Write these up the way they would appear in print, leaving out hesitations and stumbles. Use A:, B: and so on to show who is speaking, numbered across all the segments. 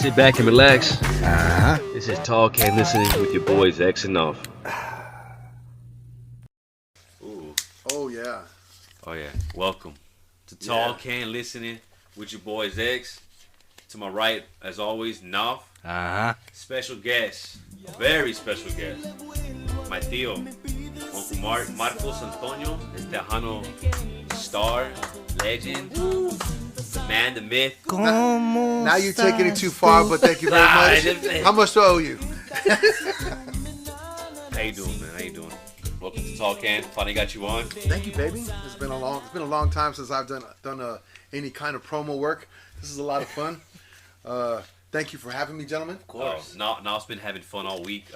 A: Sit back and relax.
B: Uh-huh.
A: This is Talk and Listening with your boys X and Off.
C: Ooh.
B: Oh, yeah.
C: Oh, yeah. Welcome to Talk and Listening with your boys X. To my right, as always, Naf.
B: Uh-huh.
C: Special guest. Very special guest. My tío, Uncle Marcos Antonio. This Tejano star, legend, the man, the myth.
B: Now you're taking it too far, but thank you very much. How much do I owe you?
C: How you doing, man? How you doing? Welcome to Talk and. Finally got you on.
B: Thank you, baby. It's been a long time since I've done any kind of promo work. This is a lot of fun. Thank you for having me, gentlemen. Of
C: course. Naf's been having fun all week,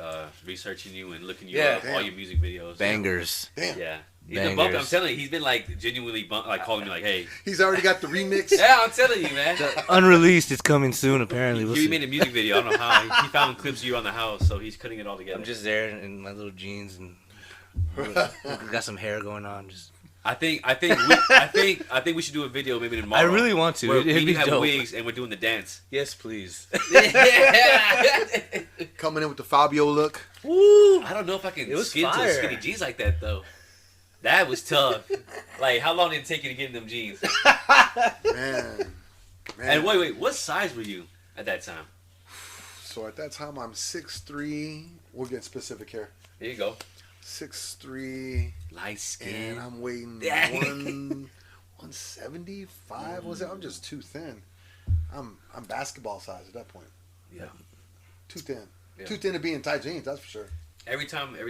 C: researching you and looking you up, all your music videos.
D: Bangers.
B: Damn.
C: Yeah. He's been bumping. I'm telling you, he's been like genuinely calling me like, hey.
B: He's already got the remix.
C: Yeah, I'm telling you, man.
D: Unreleased. It's coming soon, apparently.
C: He made a music video. I don't know how. He found clips of you around the house, so he's cutting it all together.
D: I'm just there in my little jeans and got some hair going on. Just.
C: I think we should do a video maybe tomorrow.
D: I really want to.
C: Where
D: It'd be
C: have
D: dope.
C: wigs and we're doing the dance.
D: Yes, please.
B: Coming in with the Fabio look.
C: Woo! I don't know if I can
D: It was
C: skin to
D: fire.
C: skinny jeans like that though. That was tough. Like, how long did it take you to get in them jeans?
B: Man.
C: And wait, what size were you at that time?
B: So at that time, I'm 6'3". We'll get specific here.
C: There you go.
B: 6'3".
C: Light skin.
B: And I'm weighing 175. Was it? I'm just too thin. I'm basketball size at that point.
C: Yeah.
B: Too thin.
C: Yeah.
B: Too thin to be in tight jeans. That's for sure.
C: Every time they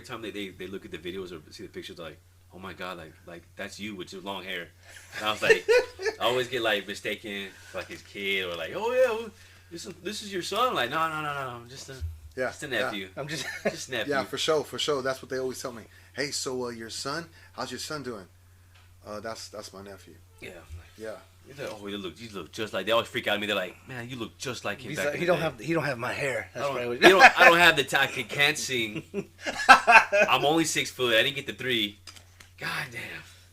C: look at the videos or see the pictures, like, oh my god, like that's you with your long hair. And I was like, I always get like mistaken for like his kid or like, oh yeah, well, this is your son. Like, no, I'm just a nephew.
B: I'm just
C: nephew.
B: Yeah, for sure. That's what they always tell me. Hey, so your son? How's your son doing? That's my nephew.
C: Yeah.
B: Yeah.
C: He's like, oh, you look just like. They always freak out at me. They're like, man, you look just like him.
D: He's
C: back
D: like,
C: in
D: he
C: the
D: don't
C: day."
D: have my hair. That's right.
C: I don't have the I can't sing. I'm only 6 foot. I didn't get the 3. God damn.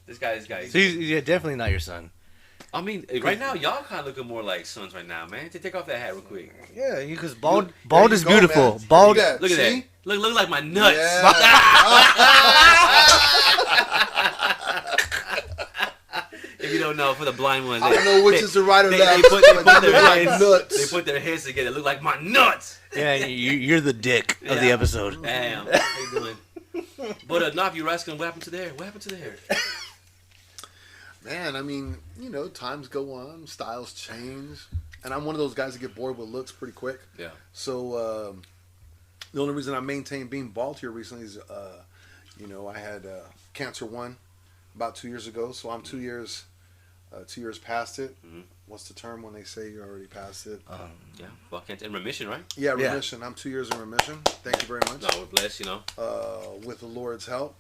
C: This guy.
D: So he's definitely not your son.
C: I mean, right now, y'all kind of looking more like sons right now, man. Take off that hat real quick.
D: Yeah, because bald
B: you
D: is
B: go,
D: beautiful.
B: man.
D: Bald.
B: Look at
C: Look at
B: See?
C: that. Look like my nuts. If you don't know, for the blind ones,
B: I don't know which is the right or
C: they
B: left.
C: put
B: but
C: their
B: like
C: hands.
B: nuts.
C: They put their hands together. Look like my nuts.
D: Yeah, you're the dick of the episode.
C: Damn. How you doing? But Nav, you were asking what happened to the hair? What happened to the hair?
B: Man, I mean, times go on, styles change, and I'm one of those guys that get bored with looks pretty quick.
C: Yeah.
B: So the only reason I maintained being bald here recently is, I had cancer 1 about 2 years ago. So I'm 2 years past it. Mm-hmm. What's the term when they say you're already past it?
C: Yeah. Well, in remission, right?
B: Yeah, remission. I'm 2 years in remission. Thank you very much.
C: No, we're blessed,
B: With the Lord's help.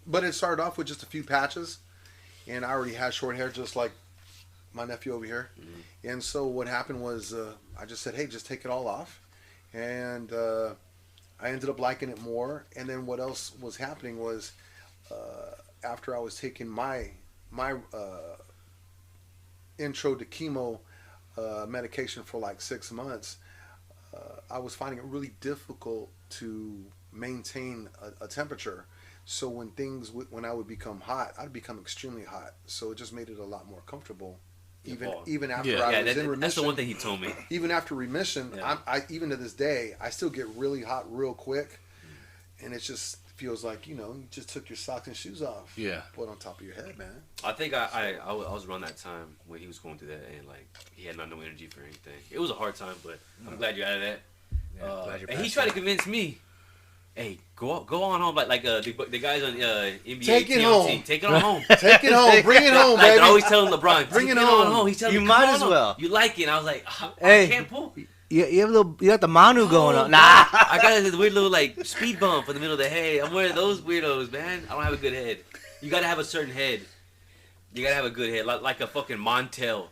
B: But it started off with just a few patches. And I already had short hair just like my nephew over here. Mm-hmm. And so what happened was I just said, hey, just take it all off. And I ended up liking it more. And then what else was happening was after I was taking my intro to chemo medication for like 6 months, I was finding it really difficult to maintain a temperature. So when I would become hot, I'd become extremely hot. So it just made it a lot more comfortable. Even after I was in remission.
C: That's the one thing he told me.
B: Even after remission, I even to this day, I still get really hot real quick. And it just feels like, you just took your socks and shoes off.
D: Yeah.
B: Put on top of your head, man.
C: I think I was around that time when he was going through that, and like he had no energy for anything. It was a hard time, but I'm glad you're out of that.
D: Yeah,
C: and he tried to convince me, hey, go on home, like the guys on NBA.
B: Take it
C: TLC.
B: home.
C: Take it on home.
B: Take it home. Bring it home,
C: Like
B: baby.
C: I always telling LeBron,
B: Bring
C: take
B: it
C: on
B: on.
C: home. He's telling
D: You
C: me,
D: might
C: come
D: as
C: on
D: well.
C: You like it? And I was like, I
D: Hey.
C: can't pull.
D: You got the Manu going on. Nah.
C: I got this weird little like speed bump in the middle of the head. I'm one of those weirdos, man. I don't have a good head. You gotta have a certain head. You gotta have a good head, like a fucking Montel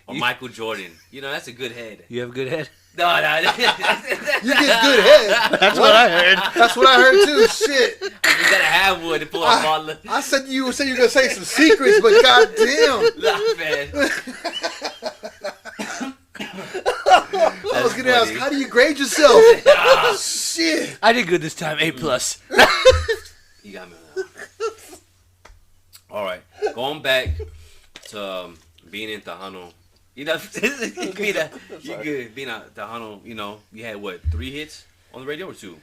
C: or Michael Jordan. That's a good head.
D: You have a good head?
C: No.
B: You get good head.
D: That's what I heard.
B: That's what I heard too. Shit.
C: You gotta have one to pull off all the.
B: I said you were gonna say some secrets, but goddamn.
C: Nah, man.
B: looking at us.
C: buddy.
B: How do you grade yourself? Shit.
D: I did good this time. A+.
C: You got me on that. All right, going back to being in Tejano. You know, you good being at Tejano. You know, you had what, 3 hits on the radio or 2?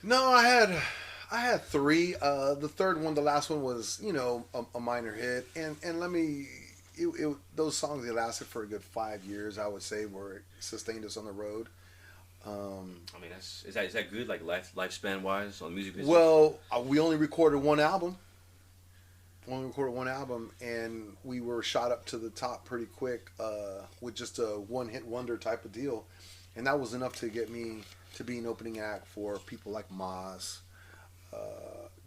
B: No, I had 3. The third one, the last one was, you know, a minor hit. And let me, those songs, they lasted for a good 5 years, I would say, where it sustained us on the road.
C: I mean, is that good, like lifespan wise on the music business?
B: Well, we only recorded one album. And we were shot up to the top pretty quick with just a one-hit wonder type of deal. And that was enough to get me to be an opening act for people like Maz,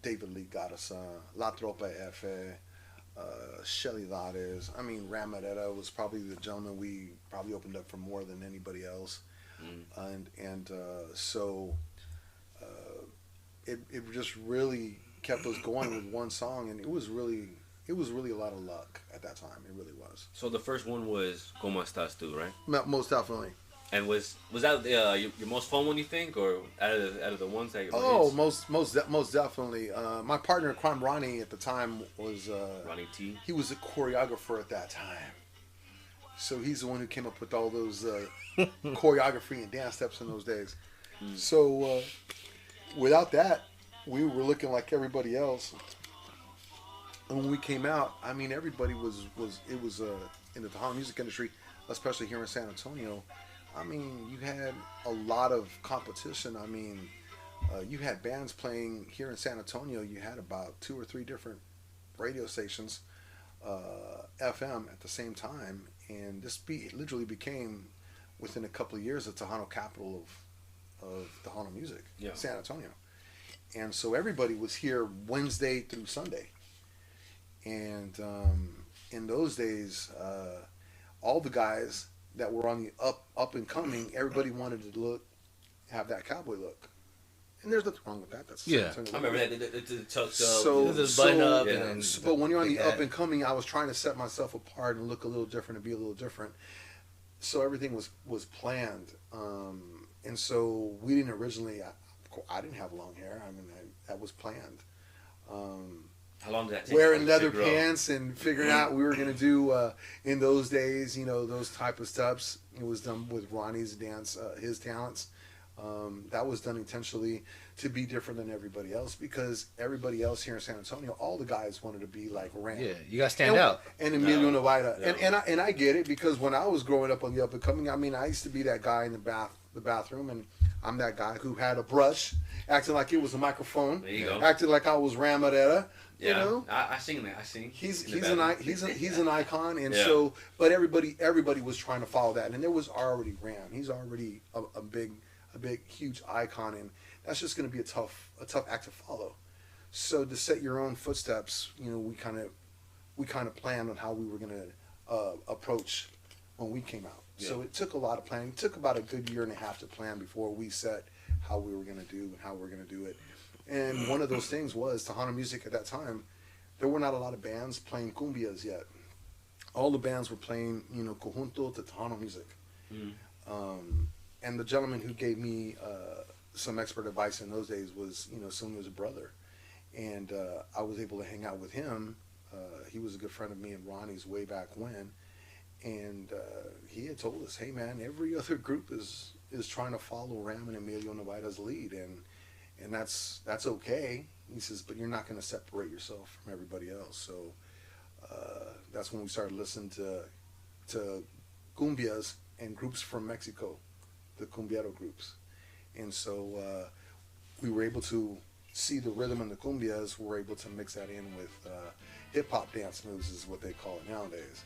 B: David Lee Garza, La Tropa F, Shelly Lares. I mean, Ramadetta was probably the gentleman we probably opened up for more than anybody else. So it just really kept us going with one song, and it was really a lot of luck at that time. It really was.
C: So the first one was "Como Estás Tú," right?
B: Most definitely.
C: And was that your most fun one, you think, or out of the ones that?
B: Oh, most definitely. My partner in crime, Ronnie, at the time was
C: Ronnie T.
B: He was a choreographer at that time, so he's the one who came up with all those choreography and dance steps in those days. So without that, we were looking like everybody else. And when we came out, I mean, everybody was in the Tejano music industry, especially here in San Antonio. I mean, you had a lot of competition. I mean, you had bands playing here in San Antonio. You had about 2 or 3 different radio stations, FM at the same time, and this literally became, within a couple of years, the Tejano capital of Tejano music, San Antonio. And so everybody was here Wednesday through Sunday. And in those days, all the guys that were on the up and coming, everybody wanted to have that cowboy look. And there's nothing wrong with that. That's
D: I
C: remember that the tucked up.
B: So,
D: button up.
C: Yeah.
D: And
B: but when you're on the up and coming, I was trying to set myself apart and look a little different and be a little different. So everything was planned. And so we didn't originally. I didn't have long hair. I mean, that was planned.
C: How long did that take?
B: Wearing leather pants and figuring out we were going to do in those days, you know, those type of steps. It was done with Ronnie's dance, his talents. That was done intentionally to be different than everybody else, because everybody else here in San Antonio, all the guys wanted to be like Ram.
D: Yeah, you got to stand out.
B: And Emilio Novita. And I get it, because when I was growing up on the up and coming, I mean, I used to be that guy in the bathroom, and I'm that guy who had a brush, acting like it was a microphone.
C: There you go.
B: Acting like I was Ramadetta.
C: Yeah,
B: you know,
C: I seen that. I seen.
B: He's an icon, and
C: Yeah.
B: so, but everybody was trying to follow that, and there was already Ram. He's already a big, huge icon, and that's just going to be a tough act to follow. So to set your own footsteps, you know, we kind of planned on how we were going to approach when we came out.
C: Yeah.
B: So it took a lot of planning. It took about a good year and a half to plan before we set how we were going to do and how we were going to do it. And one of those things was Tejano music at that time. There were not a lot of bands playing cumbias yet. All the bands were playing, you know, conjunto to Tejano music. And the gentleman who gave me some expert advice in those days was, you know, Sonia's brother. And I was able to hang out with him. He was a good friend of me and Ronnie's way back when. And he had told us, hey man, every other group is trying to follow Ram and Emilio Novita's lead, and that's okay. He says, but you're not going to separate yourself from everybody else. So that's when we started listening to cumbias and groups from Mexico, the cumbiero groups. And so we were able to see the rhythm in the cumbias. We're able to mix that in with hip-hop dance moves, is what they call it nowadays.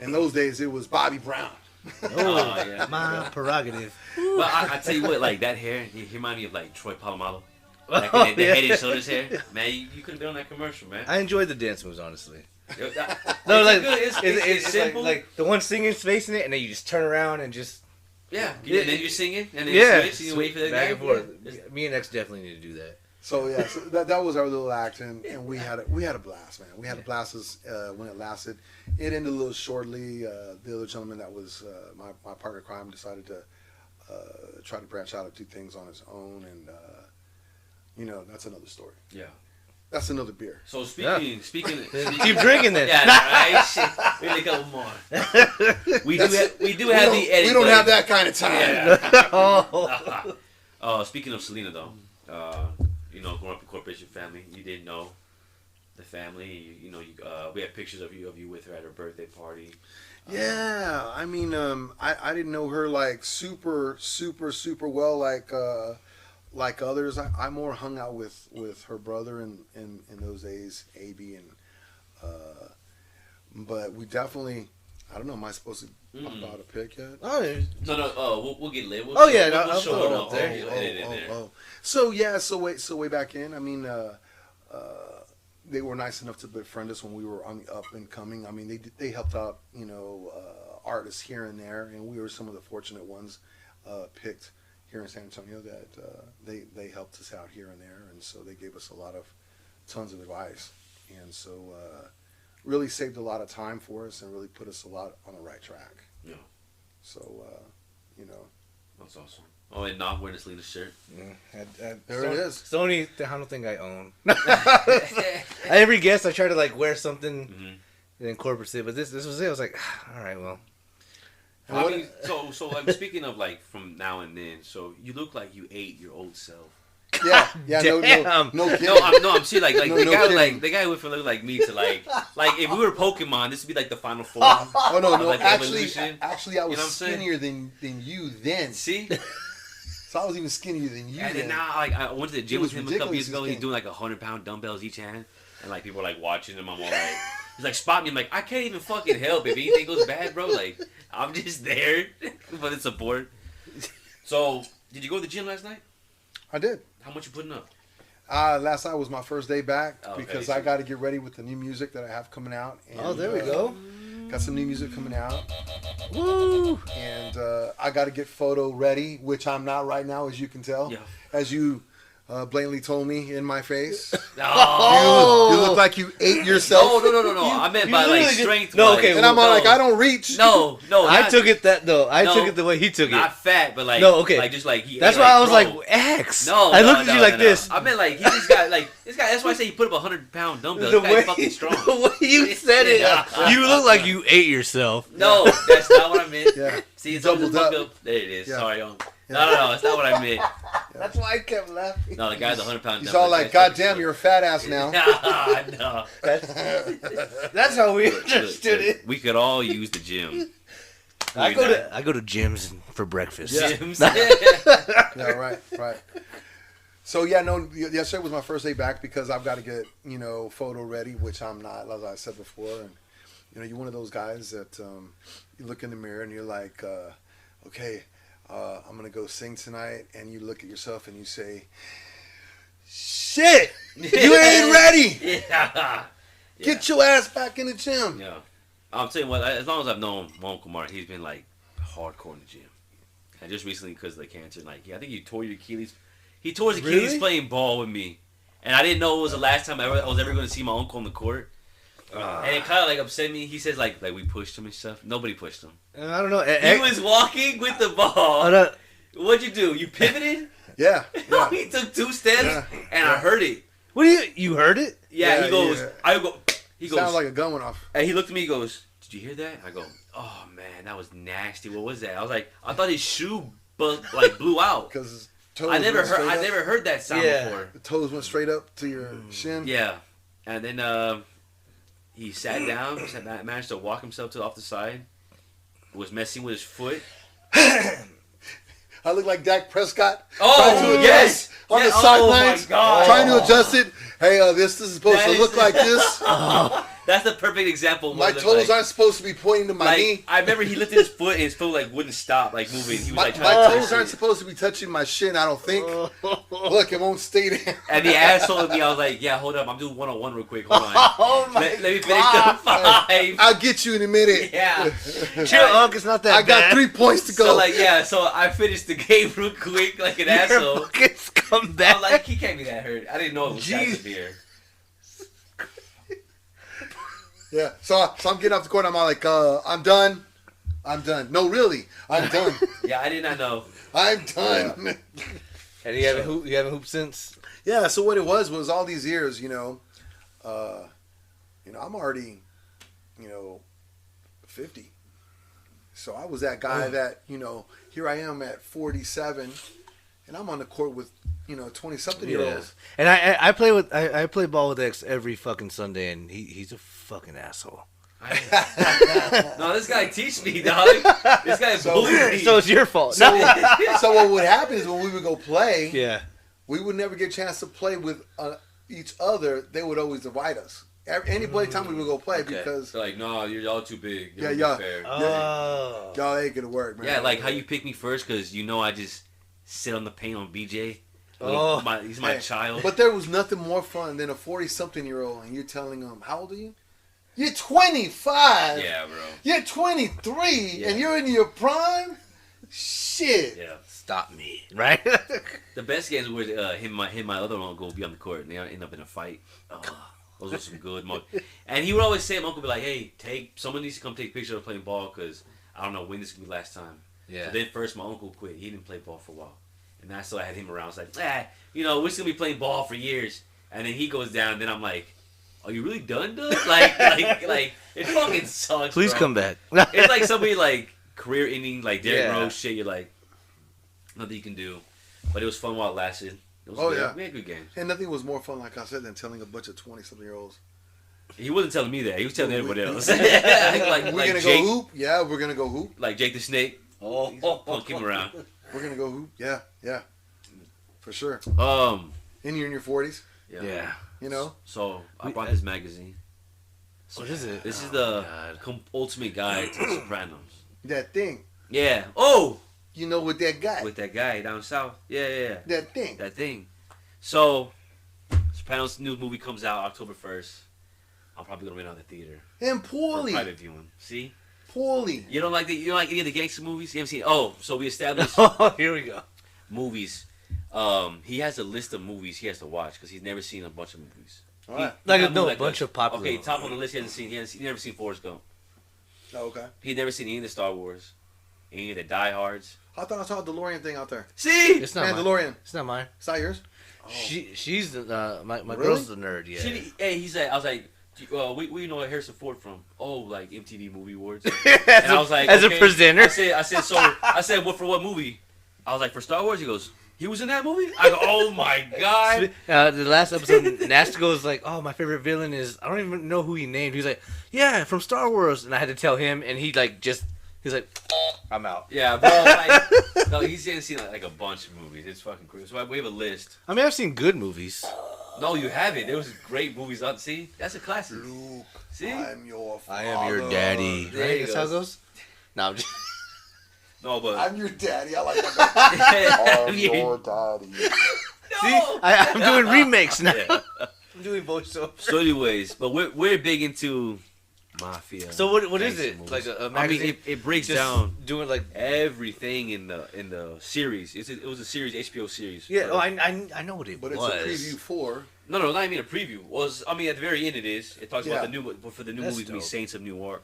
B: In those days, it was Bobby Brown.
C: Oh, yeah.
D: My prerogative.
C: But I tell you what, like that hair, he remind me of like Troy Polamalu. Like the Head and Shoulders hair. Man, you could have been on that commercial, man.
D: I enjoyed the dance moves, honestly.
C: No,
D: like
C: it's simple.
D: like the one singing's facing it, and then you just turn around and just
C: and then you're singing, and then you switch, and you wait for the
D: back
C: guy.
D: and forth.
C: Yeah.
D: Me and X definitely need to do that.
B: So yeah, so that was our little act, and we had a blast, man. We had a blast when it lasted. It ended a little shortly. The other gentleman that was my partner in crime decided to try to branch out and do things on his own, and that's another story.
C: Yeah.
B: That's another beer.
C: So speaking,
D: Keep drinking then.
C: Yeah, right. Shit. We need a couple more. We do have the edit.
B: We don't have that kind of time.
C: Yeah. Speaking of Selena, though, growing up in corporation family, you didn't know the family. We had pictures of you with her at her birthday party.
B: Yeah, I mean, I didn't know her like super, super, super well like others. I more hung out with her brother in those days, AB, and but we definitely. I don't know. Am I supposed to talk about a pic yet?
D: Oh,
C: No. We'll get lit.
D: I'll
C: show
D: put it
C: up
D: up there.
B: So way back in. I mean, they were nice enough to befriend us when we were on the up and coming. I mean, they helped out, artists here and there, and we were some of the fortunate ones picked here in San Antonio that they helped us out here and there, and so they gave us tons of advice, and so really saved a lot of time for us and really put us a lot on the right track.
C: Yeah.
B: So,
C: That's awesome. Oh, and not wearing a Selena shirt.
B: There it is.
D: It's the only Tejano thing I own. Every guest I try to like wear something in corporate city, but this was it. I was like, all right, well.
C: I mean, so like speaking of like from now and then, so you look like you ate your old self.
B: Yeah, no kidding.
C: I'm serious. Like
B: No,
C: the
B: no
C: guy,
B: kidding.
C: like the guy went from looking like me to like if we were Pokemon, this would be like the final form.
B: Oh no,
C: like
B: actually, I was
C: You know what I'm saying?
B: skinnier than you then.
C: See,
B: So I was even skinnier than you.
C: and then now like I went to the gym with him a couple years ago. He's doing like 100-pound dumbbells each hand, and like people are like watching him. I'm all like, he's like spot me. I'm like, I can't even fucking help if anything goes bad, bro. Like I'm just there for the support. So did you go to the gym last night?
B: I did.
C: How much you putting up?
B: Last night was my first day back because
C: so-
B: I got to get ready with the new music that I have coming out. And,
D: There we go.
B: Got some new music coming out,
D: Woo!
B: and I got to get photo ready, which I'm not right now, as you can tell.
C: Yeah.
B: As you blatantly told me in my face.
C: Oh.
B: You look like you ate yourself.
C: No. I meant by like strength.
D: No,
C: wise.
D: okay,
B: And I'm like, I don't reach.
C: No,
D: I took it the way he took it.
C: Not fat, but like
D: No, okay.
C: like just like he.
D: That's
C: ate,
D: why I was
C: bro.
D: like, X.
C: No,
D: I looked at you like this.
C: I meant like he just got like this guy. That's why I say he put up 100-pound dumbbell.
D: The
C: This guy's
D: way,
C: fucking strong.
D: the way you said it, you look like you ate yourself.
C: No, that's not what I meant.
B: Yeah.
C: See, it's all just
B: Doubled
C: fucked up. There it is.
B: Yeah.
C: Sorry, No, that's not what I meant.
D: That's why I kept laughing.
C: No, the guy's 100-pound dumbbell.
B: He's all like, God damn, you're a fat ass now.
C: No.
D: That's how we
C: Look,
D: understood it.
C: We could all use the gym.
D: I go to gyms for breakfast.
B: Yeah.
C: Gyms.
B: Yeah, right. So yesterday was my first day back because I've got to get photo ready, which I'm not, as I said before. And you're one of those guys that you look in the mirror and you're like, okay, I'm gonna go sing tonight, and you look at yourself and you say, shit, you ain't ready.
C: Yeah.
B: Get your ass back in the gym.
C: Yeah. I'm telling you what, as long as I've known my Uncle Mark, he's been like hardcore in the gym. And just recently because of the cancer, like, I think he tore your Achilles. He tore his Achilles
B: Really?
C: playing ball with me. And I didn't know it was the last time I was ever going to see my uncle on the court. And it kind of like upset me. He says like we pushed him and stuff. Nobody pushed him.
D: I don't know.
C: He was walking with the ball. What'd you do? You pivoted?
B: Yeah.
C: He took 2 steps and I heard it.
D: What do you heard it?
C: Yeah, he goes,
B: yeah.
C: He goes,
B: Sounds like a gun went off.
C: and he looked at me. He goes, "Did you hear that?" I go, "Oh man, that was nasty. What was that?" I was like, "I thought his shoe blew out."
B: Because his toes
C: I never
B: went
C: heard that sound before.
B: The toes went straight up to your shin.
C: Yeah, and then he sat down, managed to walk himself off the side. Was messing with his foot.
B: I look like Dak Prescott.
C: Oh yes,
B: on the
C: oh
B: sidelines,
C: my God.
B: trying to adjust it. Hey, this is supposed to look like this.
C: That's the perfect example. Of
B: My
C: what it
B: toes
C: looked like.
B: aren't supposed to be pointing to my knee.
C: I remember he lifted his foot and his foot like wouldn't stop like moving. He was
B: My
C: like trying to
B: toes aren't supposed to be touching my shin, I don't think. Look, it won't stay there.
C: And the asshole of me, I was like, "Yeah, hold up, I'm doing 1-on-1 real quick. Hold on.
D: Oh my
C: Let me finish the 5."
B: I'll get you in a minute.
C: Yeah.
D: Chill, Unc. It's not that
B: I got
D: bad.
B: 3 points to go.
C: So I finished the game real quick like an
D: Your
C: asshole.
D: fucking scumbag.
C: I'm like, he can't be that hurt. I didn't know it was that
D: Jeez.
C: severe.
B: Yeah, so I'm getting off the court. I'm all like, I'm done. No, really, I'm done.
C: Yeah, I did not know.
B: I'm done.
D: And you haven't hooped since?
B: Yeah, so what it was all these years, I'm already, 50. So I was that guy that, here I am at 47, and I'm on the court with, 20-something year olds.
D: And I play ball with X every fucking Sunday, and he's a fucking asshole.
C: No, this guy teach me, dog. This guy bullied me.
D: So it's your fault.
B: So what would happen is when we would go play,
D: Yeah.
B: we would never get a chance to play with each other. They would always divide us. Anybody time we would go play because
C: They're like, no, you're all too big.
B: Yeah,
C: You're
B: yeah.
C: fair.
D: Oh.
B: y'all ain't gonna work, man.
C: Yeah, like how you pick me first because I just sit on the paint on BJ.
D: Oh.
C: He's my child.
B: But there was nothing more fun than a 40-something-year-old and you're telling them, how old are you? You're 25.
C: Yeah, bro.
B: You're 23
C: Yeah.
B: and you're in your prime? Shit.
C: Yeah.
D: Stop me. Right?
C: The best games were him and my other uncle would be on the court and they end up in a fight. Oh, those were some good moments. And he would always say, my uncle would be like, hey, someone needs to come take pictures of playing ball because I don't know when this could be last time.
D: Yeah.
C: So then first my uncle quit. He didn't play ball for a while. And that's why I had him around. I was like, we're just going to be playing ball for years. And then he goes down and then I'm like, are you really done, dude? Like, it fucking sucks,
D: Please
C: bro.
D: come back.
C: It's like somebody, like, career-ending, like, Derrick
D: Yeah.
C: Rose shit. You're like, nothing you can do. But it was fun while it lasted. It was good.
B: Yeah.
C: We had good games.
B: And nothing was more fun, like I said, than telling a bunch of 20-something-year-olds.
C: He wasn't telling me that. He was telling everybody else.
B: We're
C: like
B: gonna
C: Jake,
B: go hoop. Yeah, we're gonna go hoop.
C: like Jake the Snake. Punk him around.
B: We're gonna go hoop. Yeah, for sure. And you're in your 40s.
D: Yeah.
C: So I brought this magazine.
D: What is it?
C: This is
D: Oh,
C: the ultimate guide to The Sopranos.
B: That thing.
C: Yeah. Oh,
B: With that guy.
C: with that guy down south. Yeah.
B: that thing.
C: That thing. So, Sopranos new movie comes out October 1st. I'm probably gonna rent out the theater
B: And
C: for
B: poorly.
C: private viewing. See,
B: Poorly.
C: you don't like any of the gangster movies? You haven't seen? Oh, so we established
D: Oh, here we go.
C: movies. He has a list of movies he has to watch because he's never seen a bunch of movies.
B: All right.
D: Like
C: He-
D: a bunch of popular.
C: Okay, top on the list. He's never seen Forrest Gump.
B: Oh, okay.
C: He'd never seen any of the Star Wars, any of the Die Hards.
B: I thought I saw a DeLorean thing out there.
C: See,
D: It's not mine.
B: Mandalorian.
D: It's not mine.
B: It's not yours? Oh.
D: She's the my
B: Really?
D: girl's the nerd. Yeah.
C: Hey, he said. I was like, where you know Harrison Ford from? Oh, like MTV Movie Awards.
D: as
C: And I was like,
D: as
C: okay.
D: a presenter.
C: I said, what for what movie? I was like, for Star Wars. He goes, he was in that movie. I go, oh my god.
D: The last episode, Nasty goes like, "Oh, my favorite villain is I don't even know who he named." He's like, "Yeah, from Star Wars," and I had to tell him, and he's like, "I'm out."
C: Yeah, bro. Like, no, he's seen like a bunch of movies. It's fucking crazy. So we have a list.
D: I mean, I've seen good movies.
C: No, you haven't. There was great movies on. See, that's a classic.
B: Luke,
C: See,
B: I'm your father.
D: I am your daddy.
C: There
D: Right?
C: you
D: That's
C: go.
D: how it goes. No, I'm just.
C: no, but
B: I'm your daddy. I like that. I'm
C: Yeah.
B: your daddy.
D: See, I'm doing remakes now.
C: Yeah.
D: I'm doing voiceover.
C: So, anyways, but we're big into mafia.
D: So what is
C: gangster
D: it?
C: movies.
D: Like a
C: I mean,
D: magazine?
C: it breaks
D: Just
C: down
D: doing like.
C: everything in the series. It was a series, HBO series.
D: Yeah. Oh, I know what it
B: But it's
D: was.
B: a preview for.
C: No, not even a preview. I mean, at the very end it is. It talks about the new, for the new
D: That's
C: movie to be
D: dope.
C: Saints of Newark.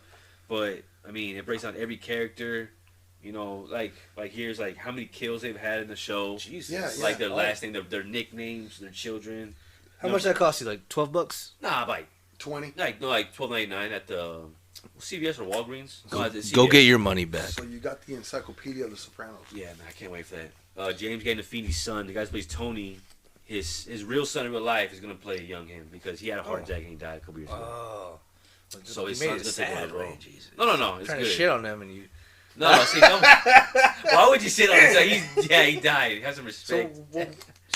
C: But I mean, it breaks down every character. Like here's like how many kills they've had in the show.
D: Jesus.
B: Yeah,
C: Like their last name, their nicknames, their children.
D: How much that cost you? Like $12?
C: Nah, like
B: 20.
C: like $12.99 at the CVS or Walgreens. No, at the
D: Go
C: CVS.
D: get your money back.
B: So you got the Encyclopedia of the Sopranos.
C: Yeah, man, I can't wait for that. James Gandolfini's son, the guy who plays Tony, his real son in real life is gonna play young him because he had a heart attack and he died a couple years ago.
D: Oh.
C: So his
D: You made
C: son's
D: it
C: gonna take over
D: sad
C: the role.
D: way, Jesus.
C: No, it's
D: Trying
C: good.
D: to shit on them and you.
C: No, see, don't. Why would you shit on him? He died. Have some respect.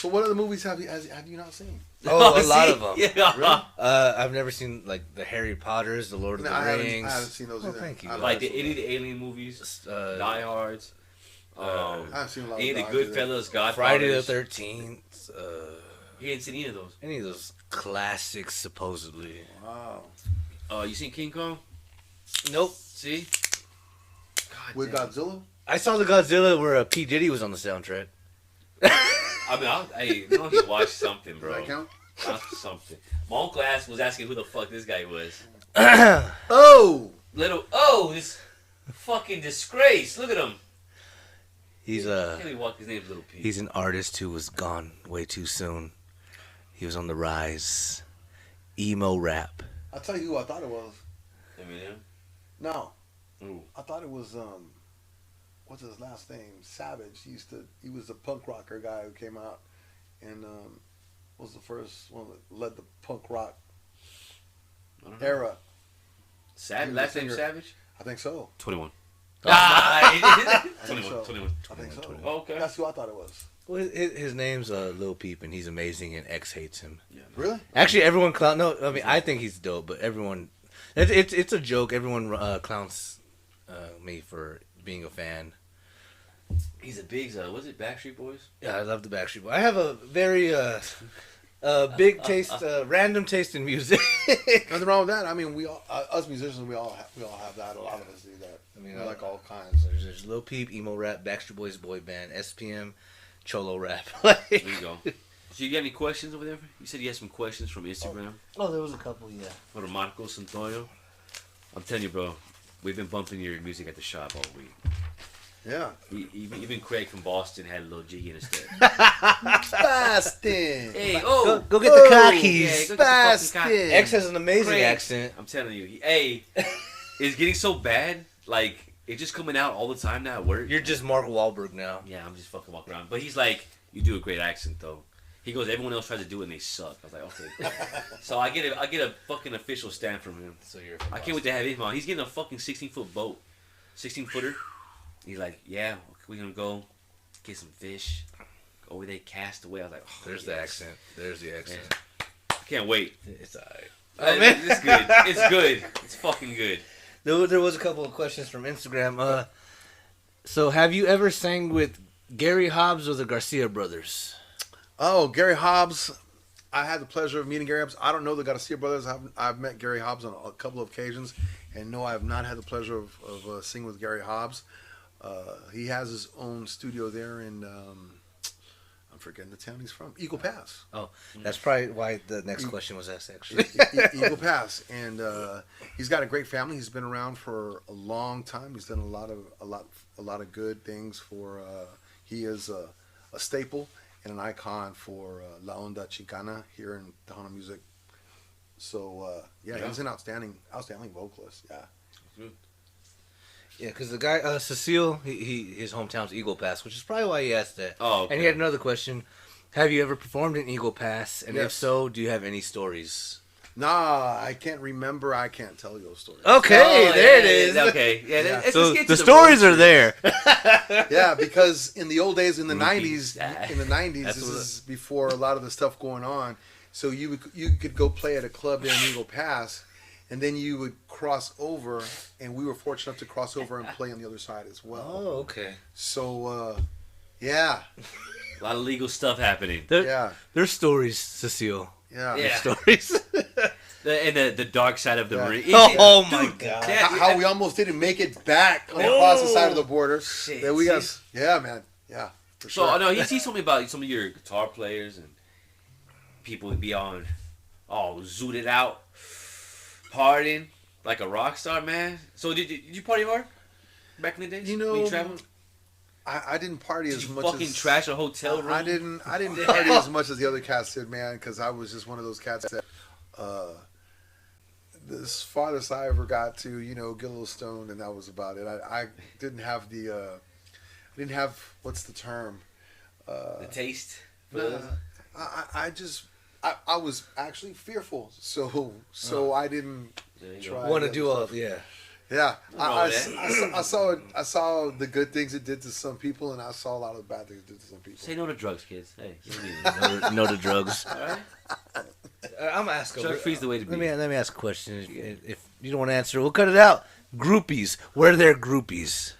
B: So what other movies have you not seen?
D: Oh, a lot
C: see?
D: of them.
C: Yeah.
B: Really?
D: I've never seen like the Harry Potters, the Lord of
B: No,
D: the
B: I
D: Rings.
B: haven't seen those
D: Oh,
B: either.
D: thank you.
B: I
C: Like
B: haven't
C: any of the alien movies, Die Hards,
B: I haven't seen a lot
C: any of the
B: Die Hards either.
C: Goodfellas, Godfathers.
D: Friday the 13th.
C: He ain't seen any of those.
D: Any of those classics, supposedly.
B: Wow.
C: You seen King Kong?
D: Nope.
C: See? God
B: With
C: damn.
B: Godzilla?
D: I saw the Godzilla where P. Diddy was on the soundtrack.
C: I mean, you don't have to watch something,
B: Does
C: bro.
B: that count?
C: Watch something. My uncle was asking who the fuck this guy was.
B: Oh!
C: This fucking disgrace. Look at him.
D: He's
C: Can't even walk. His name's Little Pete.
D: he's an artist who was gone way too soon. He was on the rise. Emo rap.
B: I'll tell you who I thought it was.
C: Eminem.
B: No,
C: Ooh.
B: I thought it was what's his last name? Savage. He was a punk rocker guy who came out and was the first one that led the punk rock
C: I don't know.
B: era.
C: Savage. Last name
B: Singer.
C: Savage.
B: I think so.
C: 21.
B: I think
C: 21.
B: so.
C: 21.
B: I think so.
C: Oh, okay.
B: That's who I thought it was.
D: Well, his name's Lil Peep, and he's amazing, and X hates him.
C: Yeah.
B: Really?
D: Actually, everyone clown. No, I mean I think he's dope, but everyone, it's a joke. Everyone clowns me for being a fan.
C: He's a big. Was it Backstreet Boys?
D: Yeah, I love the Backstreet Boys. I have a very big taste, random taste in music.
B: Nothing wrong with that. I mean, we all, us musicians, we all have that. A lot of us do that.
D: I mean,
B: we
D: I-
B: like all kinds.
D: There's Lil Peep, emo rap, Backstreet Boys boy band, SPM, Cholo rap.
C: There you go. So you got any questions over there? You said you had some questions from Instagram.
D: Oh, there was a couple, yeah.
C: Or Marcos Antonio. I'm telling you, bro. We've been bumping your music at the shop all week.
B: Yeah.
C: Even Craig from Boston had a little jiggy in his step.
B: Boston.
C: Hey,
D: Go get the car keys.
C: go get the fucking car-
B: Boston.
D: X has an amazing
C: Craig,
D: accent.
C: I'm telling you, it's getting so bad. Like it's just coming out all the time now at work.
D: You're just Mark Wahlberg now.
C: Yeah, I'm just fucking walking around. But he's like, you do a great accent though. He goes, everyone else tries to do it and they suck. I was like, okay. So I get a fucking official stamp from him.
D: So you're.
C: I can't wait to have him on. He's getting a fucking 16-foot boat, 16-footer. He's like, yeah, we're gonna go get some fish. Go over there, cast away. I was like, oh,
D: There's the
C: yes.
D: accent. There's the accent.
C: I can't wait.
D: It's alright.
C: It's good. It's good. It's fucking good.
D: There was a couple of questions from Instagram. So have you ever sang with Gary Hobbs or the Garcia brothers?
B: Oh, Gary Hobbs. I had the pleasure of meeting Gary Hobbs. I don't know the Garcia brothers. I've met Gary Hobbs on a couple of occasions, and no, I have not had the pleasure of singing with Gary Hobbs. He has his own studio there in, I'm forgetting the town he's from, Eagle Pass.
D: Oh, that's probably why the next question was asked, actually.
B: Eagle Pass, and he's got a great family. He's been around for a long time. He's done a lot of good things for. He is a staple and an icon for La Onda Chicana here in Tejano music. So yeah, he's an outstanding vocalist. Yeah.
C: Good.
D: Yeah, because the guy, Cecile, his hometown's Eagle Pass, which is probably why he asked that.
C: Oh, okay.
D: And he had another question. Have you ever performed in Eagle Pass? And if
B: Yes.
D: so, do you have any stories?
B: Nah, I can't remember. I can't tell you those stories.
D: Okay, there it is.
C: Okay, yeah.
B: Yeah.
C: Let's
D: So
C: get to
D: the stories
C: road
D: are there.
B: Yeah, because in the old days, in the
C: Groupies.
B: '90s,
C: That's
B: this
C: what-
B: is before a lot of the stuff going on. So you could go play at a club there in Eagle Pass, and then you would cross over, and we were fortunate enough to cross over and play on the other side as well.
D: Oh, okay.
B: So, yeah,
C: A lot of legal stuff happening.
B: yeah,
D: There's stories, Cecile.
B: yeah.
C: Yeah.
D: Stories.
C: The dark side of the
B: Yeah.
C: marine.
D: Oh, my
C: Dude,
D: God.
C: that-
B: How we almost didn't make it back across the side of the border.
C: Shit,
B: Then we got,
C: see?
B: yeah, man, yeah, for
C: So
B: sure.
C: I know he told me about some of your guitar players and people would be on, zooted out, partying like a rock star, man. So did you party hard back in the days?
B: You know,
C: when you traveled?
B: I didn't party
C: Did
B: as
C: you
B: much
C: fucking
B: as
C: trash a hotel room?
B: I didn't party as much as the other cats did, man, because I was just one of those cats that this farthest I ever got to, get a little stoned, and that was about it. I didn't have what's the term?
C: The taste.
B: No, I was actually fearful, so I didn't
C: There you
B: try.
C: go.
D: Want
B: the
D: to do
B: other
D: all,
B: stuff.
D: yeah.
B: Yeah,
C: wrong
B: I saw the good things it did to some people, and I saw a lot of the bad things it did to some people.
C: Say no to drugs, kids. Hey, you don't need it.
D: No to drugs.
C: All right.
D: I'm asking.
C: Drug free's the way to be.
D: Let me ask a question. If you don't want to answer, we'll cut it out. Groupies. Where are there groupies?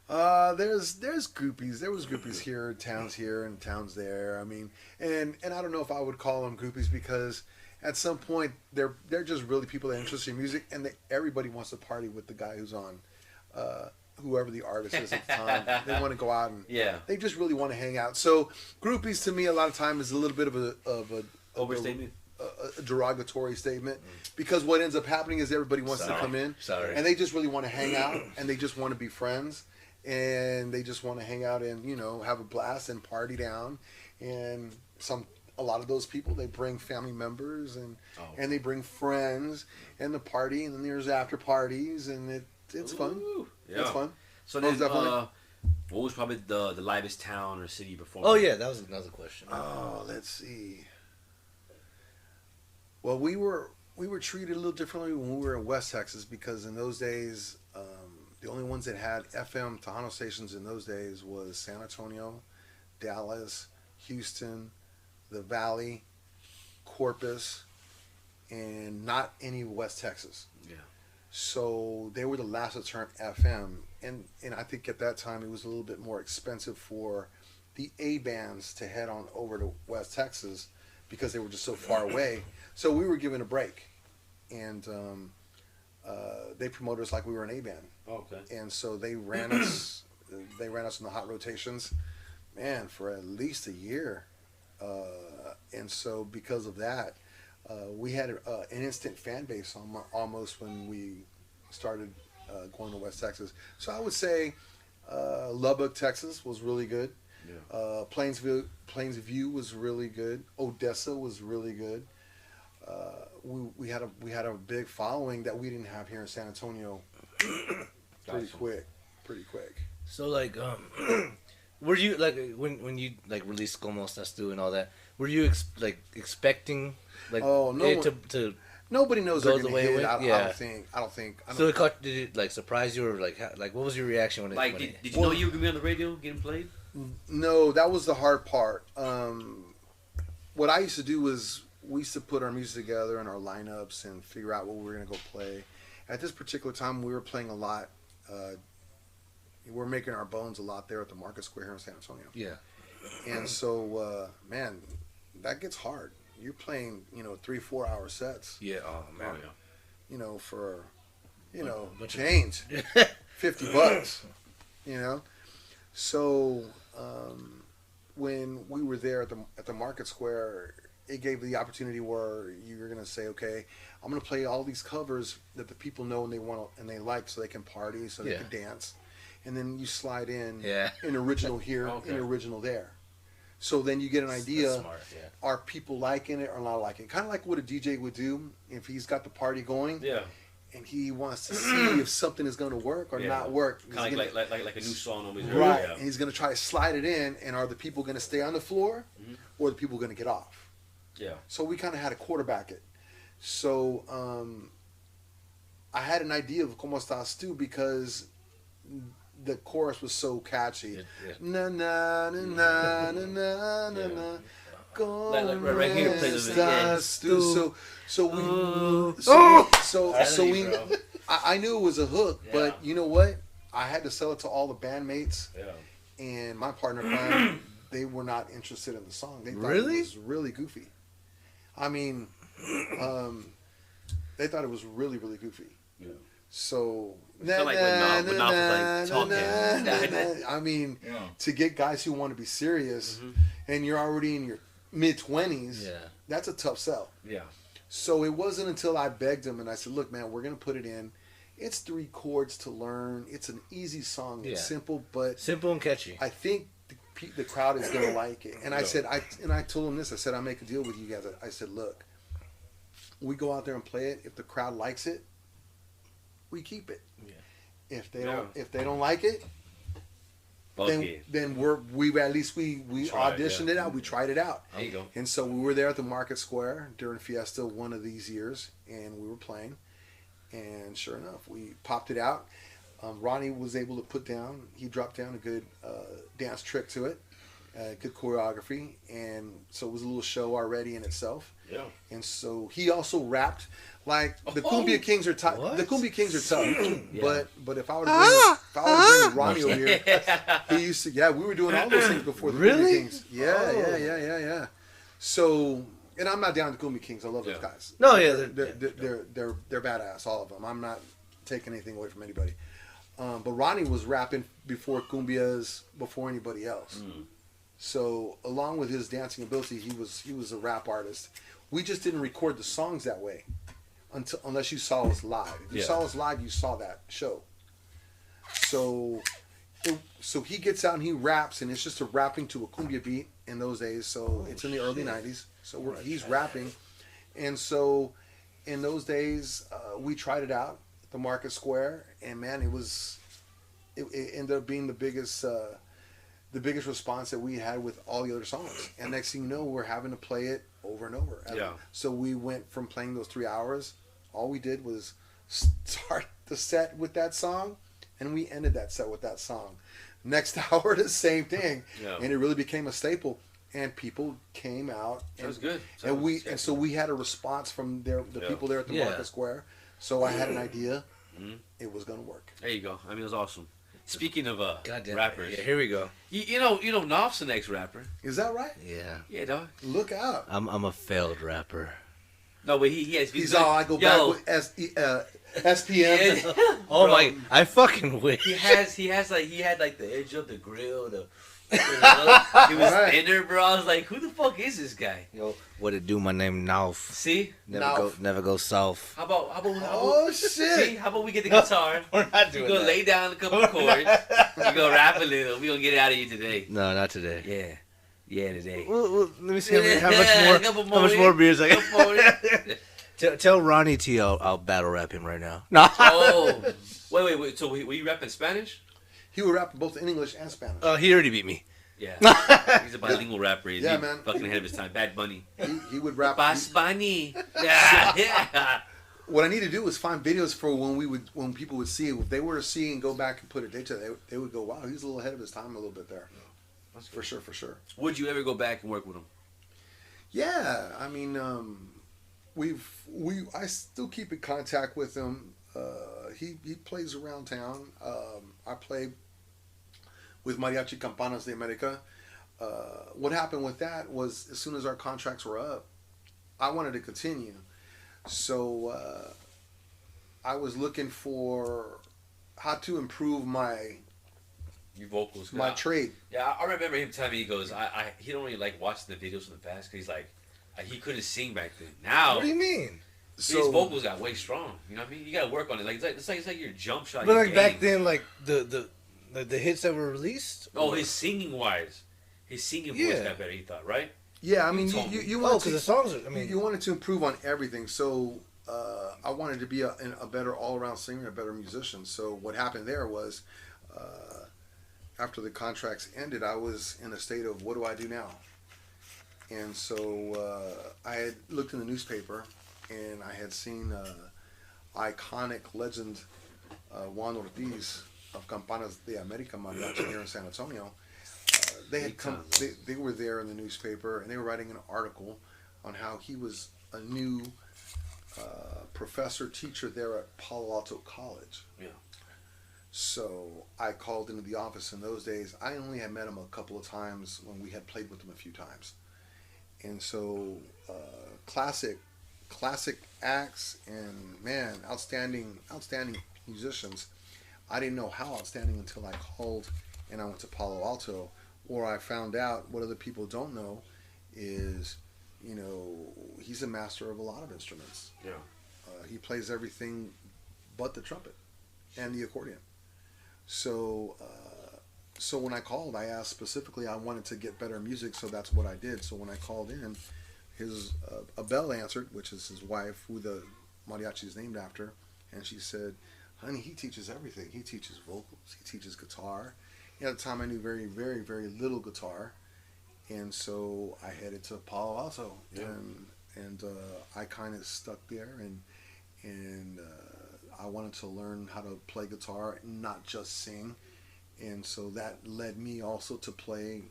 B: There's groupies. There was groupies here, towns here, and towns there. I mean, and I don't know if I would call them groupies because at some point they're just really people that are interested in music, and everybody wants to party with the guy who's on, whoever the artist is at the time. They want to go out and they just really want to hang out. So groupies to me a lot of time is a little bit of a
C: Overstatement.
B: A derogatory statement because what ends up happening is everybody wants to come in
D: Sorry.
B: and they just really want to hang out and they just want to be friends and they just want to hang out and have a blast and party down. And a lot of those people, they bring family members and they bring friends and the party, and then there's after parties, and it's fun.
C: Yeah.
B: It's fun.
C: So
B: Most
C: then,
B: definitely.
C: what was probably the livest town or city before?
D: Oh yeah, that was another question.
B: Oh, let's see. Well, we were treated a little differently when we were in West Texas, because in those days, the only ones that had FM Tejano stations in those days was San Antonio, Dallas, Houston, the Valley, Corpus, and not any West Texas.
C: Yeah.
B: So they were the last to turn FM, and I think at that time it was a little bit more expensive for the A bands to head on over to West Texas because they were just so far away. So we were given a break, and they promoted us like we were an A band.
C: Okay.
B: And so they ran us. They ran us in the hot rotations, man, for at least a year. And so because of that, we had an instant fan base almost when we started going to West Texas. So I would say Lubbock, Texas was really good.
C: Yeah.
B: Plainsview was really good. Odessa was really good. We had a big following that we didn't have here in San Antonio. Pretty quick.
D: So like, were you like when you like released Como Estás Tú and all that? Were you expecting like to
B: Nobody knows
D: go
B: they're
D: the
B: gonna
D: way
B: hit
D: it
B: it.
D: went?
B: I don't think.
D: So did it like surprise you, or like what was your reaction when it?
C: Like,
D: when
C: did you know you were gonna be on the radio getting played?
B: No, that was the hard part. What I used to do was we used to put our music together and our lineups and figure out what we were gonna go play. At this particular time, we were playing a lot. We're making our bones a lot there at the Market Square here in San Antonio.
D: Yeah.
B: And so, man, that gets hard. You're playing, 3-4 hour sets.
D: Yeah. Oh man.
B: For,
D: bunch of-
B: change, $50, So, when we were there at the Market Square, it gave the opportunity where you're gonna say, okay, I'm gonna play all these covers that the people know and they want and they like, so they can party, so they can dance, and then you slide in an original here, an original there. So then you get an idea.
D: That's smart, yeah.
B: Are people liking it or not liking it? Kind of like what a DJ would do if he's got the party going.
C: Yeah.
B: And he wants to see if something is going to work or not work.
C: Kind of like a new song always.
B: Right.
C: Yeah.
B: And he's going to try to slide it in. And are the people going to stay on the floor or are the people going to get off?
C: Yeah.
B: So we kind of had to quarterback it. So I had an idea of Como Estás Tú because the chorus was so catchy. Na na na na na na na na.
C: Like right here, play the
B: I knew it was a hook, but you know what? I had to sell it to all the bandmates.
C: Yeah.
B: And my partner Brian, they were not interested in the song. They thought it was really goofy. I mean, they thought it was really, really goofy.
C: Yeah.
B: So, I mean, to get guys who want to be serious, and you're already in your mid-20s, that's a tough sell.
C: Yeah.
B: So it wasn't until I begged him and I said, look, man, we're going to put it in. It's 3 chords to learn. It's an easy song. It's simple, but
D: simple and catchy.
B: I think the crowd is going to like it. And I said, I told him this. I said, I'll make a deal with you guys. I said, look, we go out there and play it. If the crowd likes it, we keep it. Yeah. If they don't like it, then we auditioned it out. We tried it out.
C: There you go.
B: And so we were there at the Market Square during Fiesta one of these years, and we were playing. And sure enough, we popped it out. Ronnie was able to he dropped down a good dance trick to it, good choreography, and so it was a little show already in itself.
C: Yeah.
B: And so he also rapped. Like the Cumbia Kings are tough. The Cumbia Kings are tough. But if I were to bring Ronnie over here, he used to. Yeah, we were doing all those things before the Cumbia Kings. Yeah. So, and I'm not down to Cumbia Kings. I love those guys.
D: No,
B: they're badass. All of them. I'm not taking anything away from anybody. But Ronnie was rapping before cumbias, before anybody else. So along with his dancing ability, he was a rap artist. We just didn't record the songs that way. Unless you saw us live. If you saw us live, you saw that show. So So he gets out and he raps, and it's just a rapping to a cumbia beat in those days. So it's in the early '90s. So he's rapping, and so in those days we tried it out at the Market Square, and man, it ended up being the biggest response that we had with all the other songs. And next thing you know, we're having to play it over and over.
C: Yeah.
B: So we went from playing those 3 hours. All we did was start the set with that song, and we ended that set with that song. Next hour, the same thing.
C: Yeah.
B: And it really became a staple. And people came out.
C: That was good.
B: And so we had a response from the people there at the Market Square. So I had an idea. It was going to work.
C: There you go. I mean, it was awesome. Speaking of
D: Goddamn.
C: rappers,
D: Yeah, here we go.
C: you know, Knopf's the next rapper.
B: Is that right?
D: Yeah.
C: Yeah, dog.
B: Look out.
D: I'm a failed rapper.
C: No, but he has.
B: He's all, I go back with SPM.
C: Yeah.
D: Oh
C: Bro.
D: my! I fucking wish.
C: He had like the edge of the grill, he was
B: Right.
C: thinner, bro. I was like, who the fuck is this guy?
D: Yo, what it do? My name Nauf.
C: See?
D: Never go south.
C: How about
B: Oh, shit.
C: See? How about we get the guitar?
D: We're not
C: You
D: doing
C: go
D: that.
C: lay down a couple of chords. You go rap a little. We gonna get it out of you today.
D: No, not today.
C: Yeah. Yeah, today.
D: Well, let me see
C: Yeah,
D: how
C: a couple
D: much more beers I
C: Couple more.
D: got. Tell Ronnie T I'll battle rap him right now. No.
C: Oh. Wait. So were you rapping Spanish?
B: He would rap both in English and Spanish.
D: Oh, he already beat me.
C: Yeah. He's a bilingual rapper. He's
B: man.
C: fucking ahead of his time. Bad Bunny.
B: He would rap.
C: Bas Bunny. Yeah.
B: What I need to do is find videos for when people would see it. If they were to see and go back and put a date to it, they would go, "Wow, he's a little ahead of his time a little bit there." For sure.
C: Would you ever go back and work with him?
B: Yeah, I mean, I still keep in contact with him. He plays around town. I play with Mariachi Campanas de America. What happened with that was as soon as our contracts were up, I wanted to continue. So I was looking for how to improve
C: Your vocals.
B: my trade.
C: Yeah, I remember him telling me, he goes, he don't really like watching the videos from the past because he's like, he couldn't sing back then. Now,
D: What do you mean?
C: his vocals got way strong. You know what I mean? You got to work on it. Like it's like your jump shot.
D: But
C: your
D: like back
C: game.
D: then, like the hits that were released.
C: Oh, his singing voice got better. He thought, right?
B: Yeah, I mean,
C: told me.
B: you
D: Oh,
B: wanted
D: because the
B: to,
D: songs are. I mean,
B: you wanted to improve on everything. So I wanted to be a better all-around singer, a better musician. So what happened there was, after the contracts ended, I was in a state of what do I do now? And so I had looked in the newspaper, and I had seen iconic legend Juan Ortiz of Campanas de America Mariachi here in San Antonio. They had come. They were there in the newspaper, and they were writing an article on how he was a new professor teacher there at Palo Alto College.
C: Yeah.
B: So I called into the office in those days. I only had met him a couple of times when we had played with him a few times, and so classic acts and man, outstanding musicians. I didn't know how outstanding until I called and I went to Palo Alto, where I found out what other people don't know is, he's a master of a lot of instruments.
C: Yeah.
B: He plays everything but the trumpet and the accordion. So when I called, I asked specifically, I wanted to get better music, so that's what I did. So when I called in, Abel answered, which is his wife, who the mariachi is named after, and she said, honey, he teaches everything. He teaches vocals. He teaches guitar. At the time, I knew very, very, very little guitar, and so I headed to Palo Alto, and I kind of stuck there, and I wanted to learn how to play guitar, not just sing, and so that led me also to play,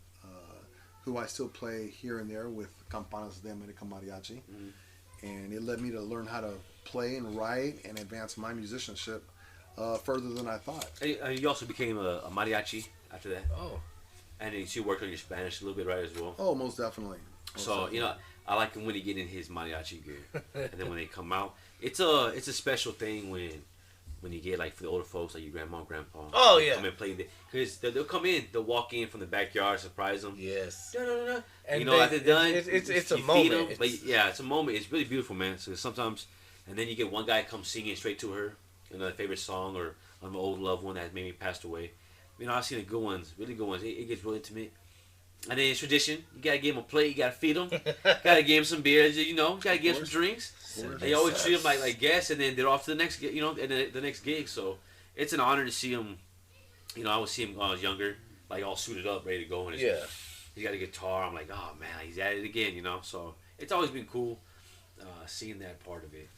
B: who I still play here and there with Campanas de America Mariachi, and it led me to learn how to play and write and advance my musicianship further than I thought.
C: And you also became a mariachi after that.
D: Oh.
C: And then you worked on your Spanish a little bit, right, as well?
B: Oh, most definitely.
C: So, I like him when he get in his mariachi gear. And then when they come out, it's a special thing when you get, like, for the older folks, like your grandma and grandpa.
D: Oh, yeah.
C: Come and play. Because they'll come in, they'll walk in from the backyard, surprise them.
D: Yes.
C: Da-da-da-da.
D: And
C: after they're done,
D: it's a
C: you feed
D: moment.
C: them. But yeah, it's a moment. It's really beautiful, man. So sometimes, and then you get one guy come singing straight to her, another favorite song or an old loved one that maybe passed away. You know, I've seen the good ones, really good ones. It gets real intimate. And then it's tradition. You gotta give them a plate. You gotta feed them. Gotta give them some beers. You know, gotta give them some drinks. And you always treat them like guests, and then they're off to the next, you know, and the next gig. So it's an honor to see them. You know, I would see him when I was younger, like all suited up, ready to go. And he got a guitar. I'm like, oh man, he's at it again. You know, so it's always been cool seeing that part of it.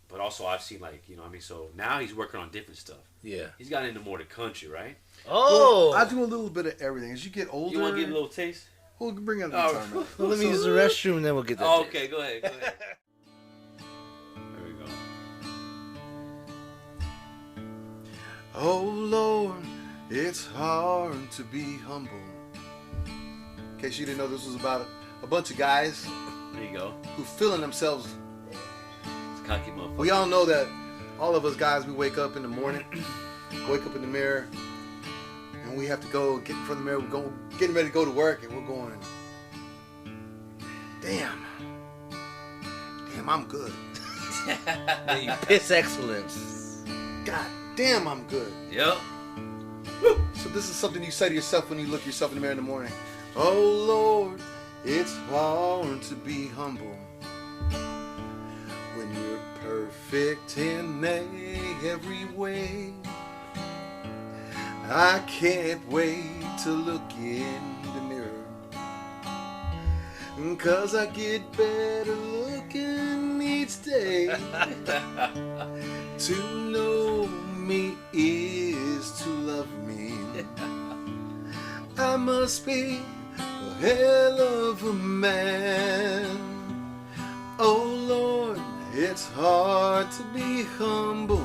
C: But also I've seen like, you know, I mean, so now he's working on different stuff.
D: Yeah.
C: He's gotten into more the country, right?
D: Oh.
B: Well, I do a little bit of everything. As you get older,
C: You want to get a little taste?
B: We'll bring out the
C: Oh,
B: guitar, man.
D: Well, let me use the restroom and then we'll get that.
C: Oh, okay, go ahead. There we go.
B: Oh Lord, it's hard to be humble. In case you didn't know, this was about a bunch of guys
C: There you go.
B: who feeling themselves.
C: It's a cocky motherfucker.
B: We all know that all of us guys, we wake up in the morning, wake up in the mirror, and we have to go get in front of the mirror. We're getting ready to go to work, and we're going, damn, I'm good.
D: You piss excellence.
B: God damn, I'm good.
C: Yep.
B: So this is something you say to yourself when you look yourself in the mirror in the morning. Oh Lord, it's hard to be humble when you're perfect in every way. I can't wait to look in the mirror, 'cause I get better looking each day. To know me is to love me. I must be a hell of a man. Oh Lord, it's hard to be humble,